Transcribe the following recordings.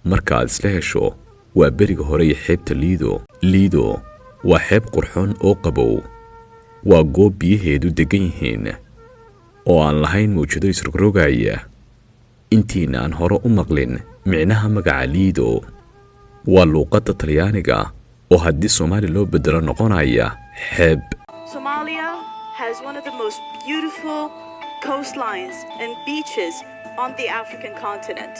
markaad isla hesho waa beriga hore iyo xeebta liido waa xeeb qurxoon oo qabow waa goob biyaheedu degan yihiin oo aan lahayn mawjado isrogrogaya intiina aan hore u maqlin micnaha magaca liido waa luuqadda talyaaniga oo haddii Soomaali loo bedelo noqonaya xeeb. Somalia has one of the most beautiful coastlines and beaches on the African continent.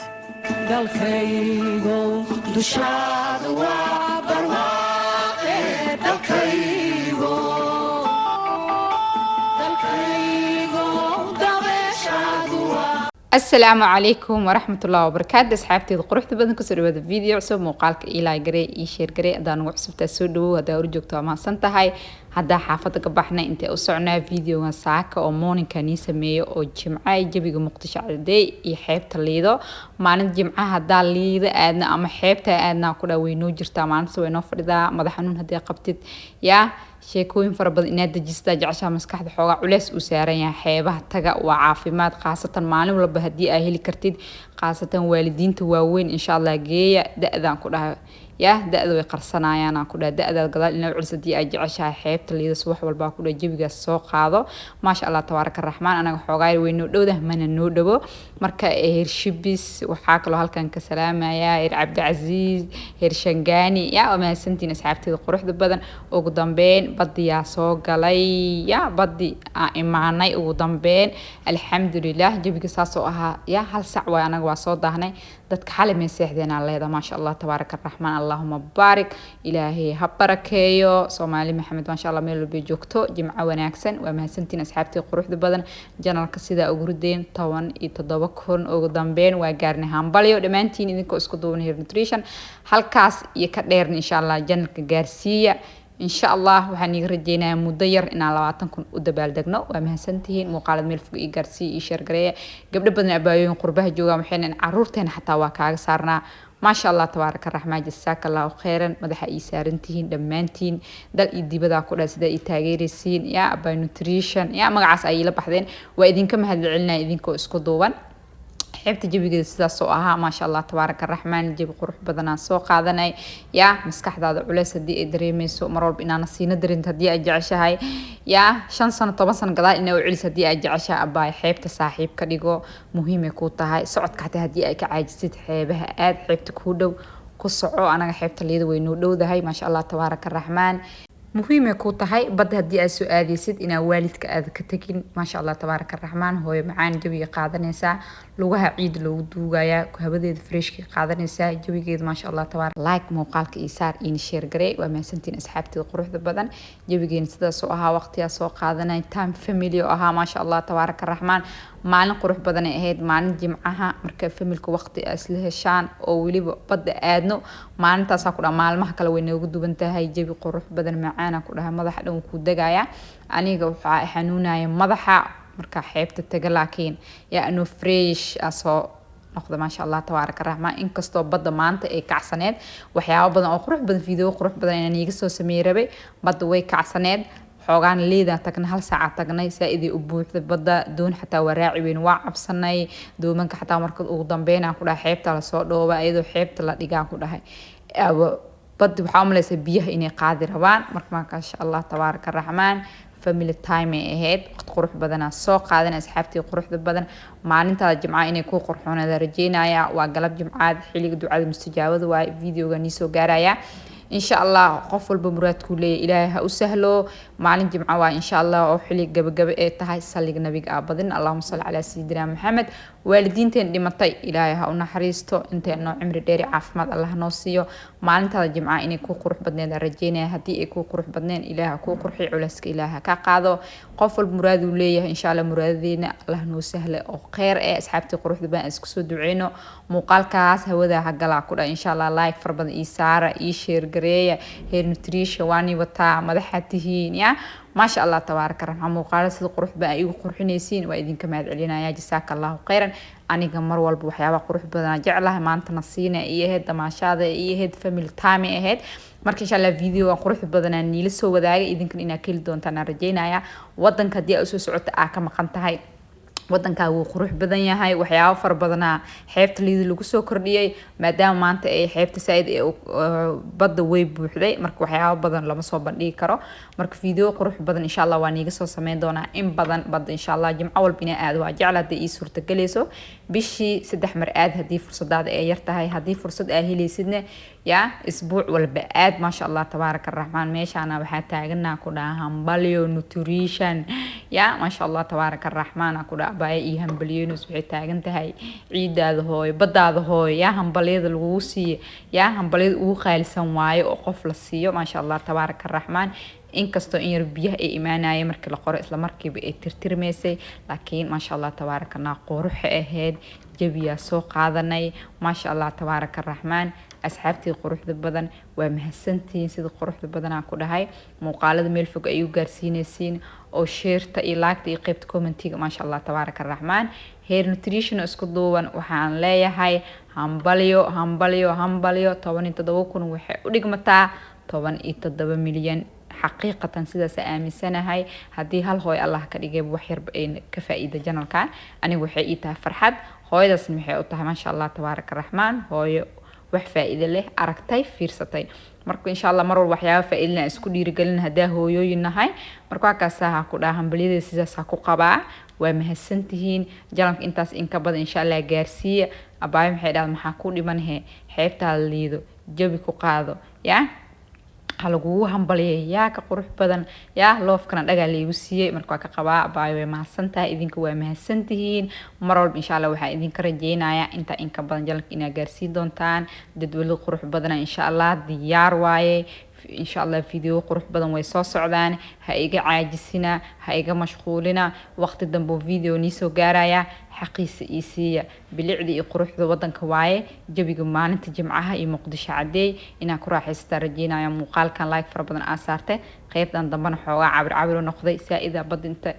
السلام عليكم ورحمة الله وبركاته. أصحابتي قرحت بدن كسر بهذا الفيديو عصب مقالك إلى جري يشير جري أدان وحسب تسودو هذا أرجوك ما سنتهاي هذا حافظك بحنا أنت أسرنا فيديو ساعة أو مون كنيسة مية أو جمعة جبي مقتشع دي يحب تليدو معنا الجمعة هذا ليد أدنا أما حب تأدنا كده وينوجر تمام سوي نفر ذا مدحنون هذا قبتت يا sheekooyin fara badan inaad dejistaa jeceshaa maskaxda xoogaa culeys u saaran yahay xeebaha taga waa caafimaad khaasatan maalin walba haddii aad heli kartid khaasatan waalidiinta waaweyn insha Allah geeya da'daan ku dhahay yaa da'da way qarsanayaan aan ku dhahay da'da gadaal inay culis haddii aad jeceshahay xeebta liidas wax walba ku dhahay jabigaas soo qaado maasha Allah tabaaraka raxmaan anaga xoogaa way noo dhowdah mana noo dhawo marka Hirshibis waxaa kaloo halkan ka salaamaya Cabdicaziz Hirshangaani yaa ma santiin asxaabteeda quruxda badan ugu dambeyn badiyaa soo galay yaa badi imaanay ugu dambeyn alxamdulillah jabiga saasoo ahaa yaa hal sac way anaga waa soo daahnay dadka xalay ma seexdeen aan leedahay maasha Allah tabaaraka raxmaan Allahumma barik ilaahi ha barakeeyo Soomaali Maxamed ma sha Allah meel walba joogto jimco wanaagsan waa mahadsantiin asxaabtii quruxda badan janalka sida ugu rideen 17 kun ugu dambeyn waa gaarnay hambalyo dhamaantiin idinka isku duuban Hair Nutrition halkaas iyo ka dheerna insha Allah janalka gaarsiiya إن شاء الله وحني رجينا مدير إن على وعدكم ودبال دقنا ومهسنتين مقالة ملفق إيجارسي إيشار قرية قبل بدنا أبايون قربها جوا محين عرورتين حتى واقع صارنا ما شاء الله تبارك الرحمن جزاك الله خيرا مدح إيسارنتين دمانتين دل إدي بدا كل سدا إتاجير السين يا أباي نوتريشن يا مقعس أي لبحذين وإذن كم هذا العلنا إذن كو إسكودوان حبت جيبي sidaas oo ahaa ma sha Allah tabaaraka raxmaan jib qurux badan aan soo qaadanay yaa maskaxdaada culeys hadii ay dareemayso mar walba inaan siina darin hadii ay jeceshahay yaa 5 sano 10 sano gadaal inay u celis hadii ay jeceshahay abaay xeebta saaxiib ka dhigo muhiim ay ku tahay socodka hataa hadii ay ka caajisid xeebaha aad xeebta ku dhow ku soco anaga xeebta leedo way noo dhowdahay ma sha Allah tabaaraka raxmaan muhiim ay ku tahay bad hadii aad su'aadaysid ina waalidka aad ka tagin ma sha Allah tabaaraka raxmaan hooyo macaan jawiga qaadanaysa lugaha ciid loogu duugaya habadeeda freshki qaadanaysa jawigeeda ma sha Allah tabaaraka like muuqaalka isaar in share garee waa maasantiin asxaabteeda quruxda badan jawigeena sidaas oo ahaa waqtiga soo qaadanay time family oo ahaa ma sha Allah tabaaraka raxmaan maalin qurux badan ay ahayd maalin jimcaha marka familka waqti isla heshaan oo waliba bada aadno maalintaas ku dhaa maalmaha kale way noogu duwan tahay jawi qurux badan macaan ku dhahay madaxa dhan ku dagaya aniga waxa xanuunaya madaxa marka xeebta taga laakiin yaa anu fresh asoo noqdo ma sha Allah tabaaraka raxmaan inkastoo bada maanta ay kacsaneed waxyaabo badan oo qurux badan video qurux badan inaan iga soo sameeyay rabay bada way kacsaneed xoogaan leeda tagna hal saac tagnay saaidii u buuxda bada doon xataa waraaci weyn waa cabsanay doomanka xataa markad ugu dambeyn aan ku dhahay xeebta la soo dhooba ayadoo xeebta la dhigaa ku dhahay bad waxa umaleysay biyaha inay qaadi rabaan marka ma sha Allah tabaaraka raxmaan family time ay ahayd waqti qurux badan soo qaadan asxaabtii quruxda badan maalinta jimcaha inay ku qurxoonada rajeynaya waa galab jimcaad xilliga ducada mustajaabada waa videoga ni soo gaaraya إن شاء الله قفل بمرات كلية إلهها أسهله معلن جمعة إن شاء الله وحلي جب تهاي صلي النبي أبدا اللهم صل على سيدنا محمد والدين تين دمتي إلهها ونحريستو أنت إنه عمر داري عفمت الله نوصيه معلن تهاي جمعة إني كو قرح بدنين رجينا هدي كو قرح بدنين إلهها كو قرحي علسك إلهها كقاعدة قفل مراد وليه إن شاء الله مرادين الله نوسهله أو خير أصحابتي قرح دبان اسكسو دعينه مقال كاس هو ذا حقلا كده إن شاء الله لايك فربنا إيسارة إيشير Hair Nutrition واني وتا مدحتهين يا ما شاء الله تبارك الرحمن مقالة القروح بقى أيوة قروحينيسين وإذن كما علينا يا جزاك الله خيرا أنا جمر والب وحياة قروح بدنا جعلها ما أنت نصينا إيه هاد ما شاذ إيه هاد فاميلي تايم إيه هاد marka insha Allah video qurux badan aan niila soo wadaaga idinkan ina keli doontaan rajeenaya wadanka hadii ay soo socoto ka maqan tahay waddanka wuu qurux badan yahay waxyaabo far badanaa xeebta liido lagu soo kordhiyay maadaama maanta ay xeebta saaid ee badda way buuxday marka waxyaabo badan lama soo bandhigi karo marka video qurux badan insha Allah waan iga soo sameyn doonaa in badan badda insha Allah jimco walba inaa aad waa jecel hadii ii suurta galayso bishii 3 mar aad hadii fursadaada ay yar tahay hadii fursad aad helaysidna ya isbuuc walba aad ma sha Allah tabaaraka rahmaan meeshana waxa taaganaa ku dhahan balio nutrition ya ma sha Allah tabaaraka rahmaan ku dhahay bay iyo hambaliyeenus waxay taagan tahay ciidaada hooy badaada hooy ya hambaliyada lagu siiyo ya hambaliyada ugu qaalisan waayo oo qof la siiyo ma sha Allah tabaaraka rahmaan inkastoo in yar biyaha ay imaanayeen markii la qoro isla markiiba ay tirtirmeysay laakiin ma sha Allah tabaaraka qurux ahayd jabiya soo qaadanay ma sha Allah tabaaraka rahmaan asxaabtii quruxda badan waa mahadsantiin sida quruxda badan aan ku dhahay muuqaalada meel fog ay u gaarsiinaysiin oo sheerta iyo laagta iyo qaybta commentiga ma sha Allah tabaaraka rahmaan hair nutrition isku duuban waxaan leeyahay hambalyo 17,000 waxay u dhigmataa 17 milyan حقيقة سيدا سآمسنا هاي هدي هل هوي الله كديجي بوحير بين كفائدة جنال كان أنا وحيتها فرحت هوي دا سمحي أوتها ما شاء الله تبارك الرحمن هوي وح فائدة له أركتاي فيرستاي مركو إن شاء الله مرور وحياة فائدة اسكو ديرجلنا هدا هويو ينهاي مركو كاساها كلها هم بليد سيدا ساكو قبا ومهسنتهين جالك إنتاس إنكبض إن شاء الله جارسية أبايم حيدا محاكو لمن هي حيبتها الليدو جبكو قادو يا halagu hambaliyay yaa ka qurux badan yaa loofkana dhaga leeyu siiyay marka ka qabaa baay way mahadsantahay idinku waa mahadsantihiin mar walba insha Allah waxa idinka rajeynayaa inta in ka badan jalka ina gaarsiin doontaan dad wali qurux badan insha Allah diyaar waaye إن شاء الله فيديو قرح بدن ويصاص عدان هايجا عاجسنا هايجا مشغولنا وقت الدنبو فيديو نيسو جارايا حقيس إيسية بالعدي قرح ذو بدن كواي جبي جمان تجمعها يمقدش عدي إن كراح يسترجينا يا مقال كان لايك فربنا آثارته قيب دان ضمن حوا عبر ونقضي سائدة بدن أنت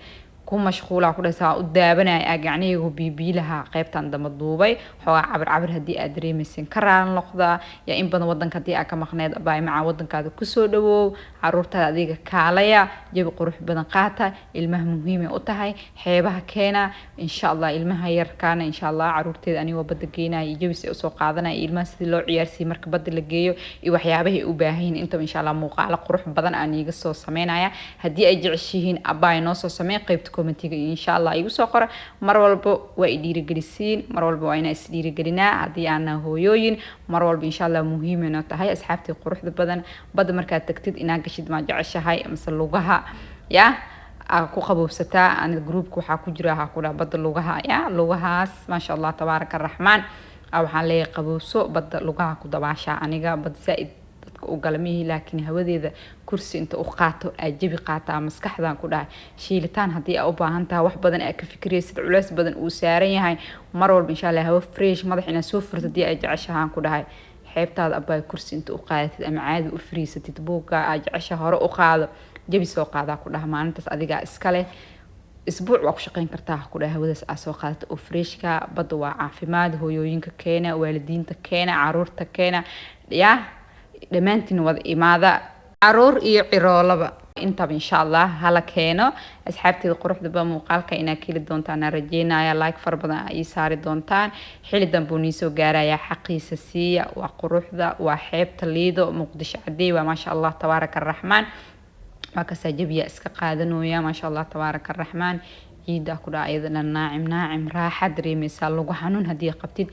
كون مشغولة كل ساعة قدامنا يعني هو بيبي لها قيبت عند مضوبي هو عبر هدي أدري مسين كران لقطة يا إن بدن ودن كدي أكمل خناد باي مع ودن كذا كسودو عرورتها هذيك كاليا جيب قروح بدن قاطع المهم أتهاي حيبها كنا إن شاء الله المها يركان إن شاء الله عرورتي أني وبدقينا يجيب سوق عادنا المس اللي عيارسي مركبات اللي جيو يوحيابه وباهين أنتم إن شاء الله موقع على قروح بدن أني قصوا سمينا هدي أجعشين أباي نص سمين قيبتكم إن شاء الله يوسف قرأ مرة ويدير جلسين مرة وأنا أسدير جلنا هذه أنا هويين مرة إن شاء الله مهمة نتهاي أصحابتي قروح بدل مركز تكتد إن أجشد ما جعش هاي مثل لغها يا أكو قبو ستا عن الجروب كو حكو جراها كولا بدل لغها يا لغها ما شاء الله تبارك الرحمن أو حالي قبو سوء بدل لغها كو دباشا أنيقا بدل سائد وقلميه لكن هوديدا كرسي انت قاطو اجبي قاطا مسكحدان ku dhahay shiilitaan hadii ay u baahan tahay wax badan ay ka fikiraysid culays badan uu saaran yahay mar walba insha Allah hawo fresh madaxina soo furtadii ay jeceshahan ku dhahay xeebtaada abay kursi inta u qaadatid ama caadi u fariisatid buuga ay jecesha hore u qaado jabi soo qaada ku dhahay maalintaas adiga iska leh isbuuc waa ku shaqeyn kartaa ku dhahay hawadaas aad soo qaadato oo freshka bad waa caafimaad hooyooyinka keena waalidiinta keena caruurta keena yaa dhamaantiin wada imaada caruur iyo ciroolaba inta insha Allah hala keeno asxaabteeda quruxda ba muuqaalka ina kili doontaan rajeynaya like far badan ay saari doontaan xili dambu niisoo gaaraya xaqiisa siiya waa quruxda waa xeebta liido muqdisho cadii waa ma sha Allah tabaaraka الرحمن waa ka sajabiya iska qaadanooya ma sha Allah tabaaraka الرحمن ciida ku dhaayadana naacim raaxa dareemaysa lagu xanuun hadii qabtid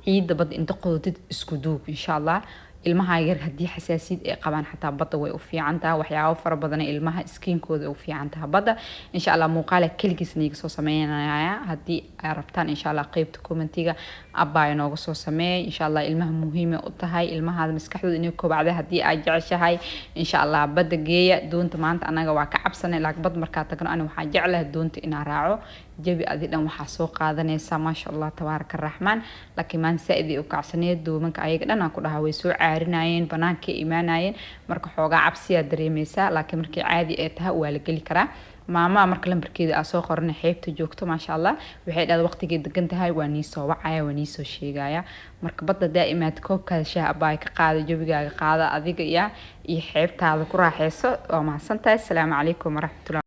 ciida bad inta qodotid isku duub insha Allah ilmaha yar hadii xasaasiyad ay qabaan xataa badda way u fiican tahay waxyaabo fara badan ilmaha skinkooda u fiican tahay badda insha Allah muuqaal kaligiis niga soo sameeynaya hadii ay rabtaan insha Allah qaybta commentiga abaa inooga soo sameey insha Allah ilmaha muhiim u tahay ilmaha maskaxdooda inay kobacdo hadii ay jeceshahay insha Allah badda geeya doonta maanta anaga waa ka cabsanay laakiin bad marka tagno ani waxa jeclahay doonta inaan raaco jabi adidan waxa soo qaadanaysa ma sha Allah tabaaraka الرحمن laakiin maan saidi u kacsaneed doomanka ayaga dhan ku dhahay way soo caarinayeen banaanka iimaanayeen marka xoogaa cabsiya dareemaysa laakiin markii caadi ay tahay waa la gali karaa maama marka lambarkeeda aan soo qornay xeebta joogto ma sha Allah waxay dhaad waqtigeeda degan tahay waa nii soo wacaya waa nii soo sheegaya marka badda daa'imaad koobka shaah abay ka qaado jabigaaga qaada adiga iyo xeebtaada ku raaxeyso waa mahadsantahay assalaamu calaykum waraxmatullahi